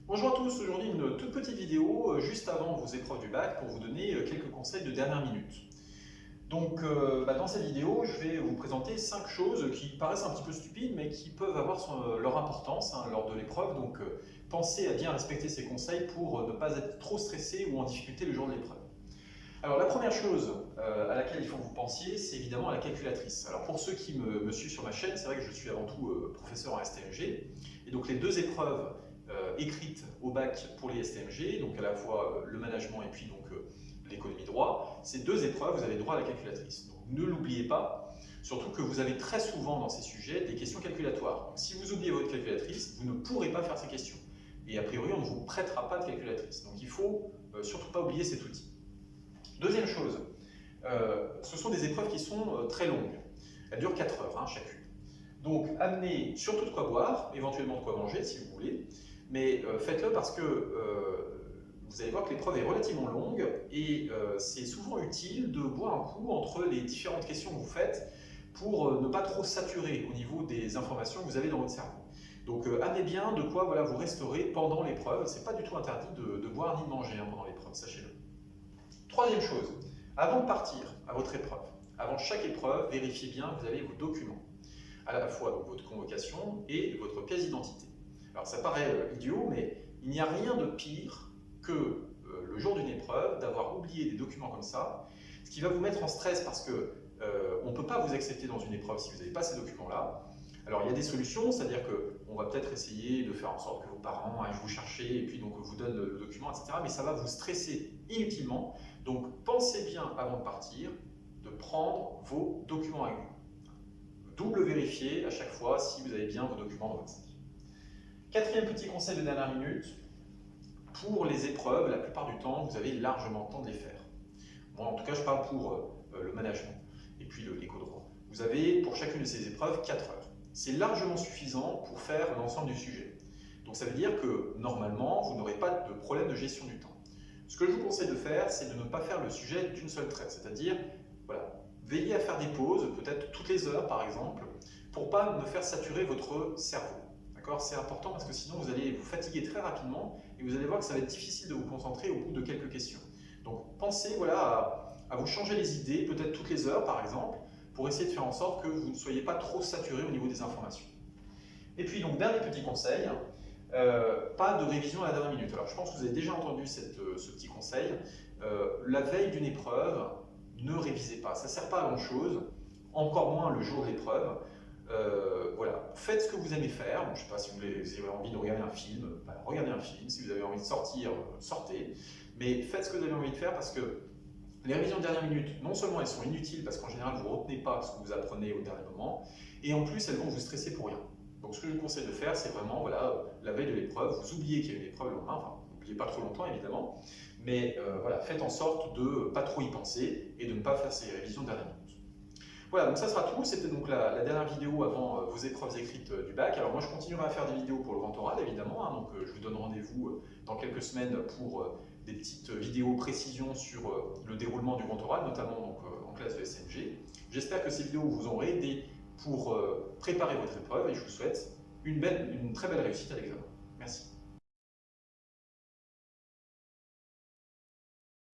Bonjour à tous, aujourd'hui une toute petite vidéo juste avant vos épreuves du bac pour vous donner quelques conseils de dernière minute. Donc dans cette vidéo, je vais vous présenter 5 choses qui paraissent un petit peu stupides mais qui peuvent avoir leur importance lors de l'épreuve. Donc pensez à bien respecter ces conseils pour ne pas être trop stressé ou en difficulté le jour de l'épreuve. Alors la première chose à laquelle il faut que vous pensiez, c'est évidemment à la calculatrice. Alors pour ceux qui me suivent sur ma chaîne, c'est vrai que je suis avant tout professeur en STMG, et donc les deux épreuves écrites au bac pour les STMG, donc à la fois le management et puis donc l'économie droit, ces deux épreuves, vous avez droit à la calculatrice. Donc ne l'oubliez pas, surtout que vous avez très souvent dans ces sujets des questions calculatoires. Donc, si vous oubliez votre calculatrice, vous ne pourrez pas faire ces questions. Et a priori, on ne vous prêtera pas de calculatrice. Donc il ne faut surtout pas oublier cet outil. Deuxième chose, ce sont des épreuves qui sont très longues. Elles durent 4 heures chacune. Donc amenez surtout de quoi boire, éventuellement de quoi manger si vous voulez, mais faites-le parce que vous allez voir que l'épreuve est relativement longue et c'est souvent utile de boire un coup entre les différentes questions que vous faites pour ne pas trop saturer au niveau des informations que vous avez dans votre cerveau. Donc amenez bien de quoi vous restaurer pendant l'épreuve. Ce n'est pas du tout interdit de boire ni de manger pendant l'épreuve, sachez-le. Troisième chose, avant de partir à votre épreuve, avant chaque épreuve, vérifiez bien que vous avez vos documents, à la fois donc, votre convocation et votre pièce d'identité. Alors ça paraît idiot, mais il n'y a rien de pire que le jour d'une épreuve, d'avoir oublié des documents comme ça, ce qui va vous mettre en stress parce que on ne peut pas vous accepter dans une épreuve si vous n'avez pas ces documents-là. Alors il y a des solutions, c'est-à-dire qu'on va peut-être essayer de faire en sorte que vos parents aillent vous chercher et puis donc vous donnent le document, etc. Mais ça va vous stresser inutilement. Donc pensez bien avant de partir de prendre vos documents avec vous. Double vérifiez à chaque fois si vous avez bien vos documents dans votre sac. Quatrième petit conseil de dernière minute, pour les épreuves, la plupart du temps, vous avez largement le temps de les faire. Moi en tout cas je parle pour le management et puis l'éco-droit. Vous avez pour chacune de ces épreuves 4 heures. C'est largement suffisant pour faire l'ensemble du sujet. Donc ça veut dire que normalement, vous n'aurez pas de problème de gestion du temps. Ce que je vous conseille de faire, c'est de ne pas faire le sujet d'une seule traite, c'est-à-dire, voilà, veillez à faire des pauses, peut-être toutes les heures par exemple, pour ne pas faire saturer votre cerveau. C'est important parce que sinon vous allez vous fatiguer très rapidement et vous allez voir que ça va être difficile de vous concentrer au bout de quelques questions. Donc pensez à vous changer les idées, peut-être toutes les heures par exemple, pour essayer de faire en sorte que vous ne soyez pas trop saturé au niveau des informations. Et puis donc dernier petit conseil, pas de révision à la dernière minute. Alors je pense que vous avez déjà entendu ce petit conseil. La veille d'une épreuve, ne révisez pas, ça ne sert pas à grand chose, encore moins le jour de l'épreuve. Voilà, faites ce que vous aimez faire. Bon, je ne sais pas si vous avez envie de regarder un film, regardez un film. Si vous avez envie de sortir, sortez. Mais faites ce que vous avez envie de faire parce que les révisions de dernière minute, non seulement elles sont inutiles parce qu'en général vous ne retenez pas ce que vous apprenez au dernier moment, et en plus elles vont vous stresser pour rien. Donc ce que je vous conseille de faire, c'est vraiment la veille de l'épreuve, vous oubliez qu'il y a une épreuve le lendemain, enfin n'oubliez pas trop longtemps évidemment, mais voilà, faites en sorte de ne pas trop y penser et de ne pas faire ces révisions de dernière minute. Voilà, donc ça sera tout. C'était donc la dernière vidéo avant vos épreuves écrites du bac. Alors moi je continuerai à faire des vidéos pour le grand oral évidemment, donc je vous donne rendez-vous dans quelques semaines pour des petites vidéos précisions sur le déroulement du grand oral, notamment donc, en classe de SMG. J'espère que ces vidéos vous auront aidé pour préparer votre épreuve et je vous souhaite une très belle réussite à l'examen. Merci.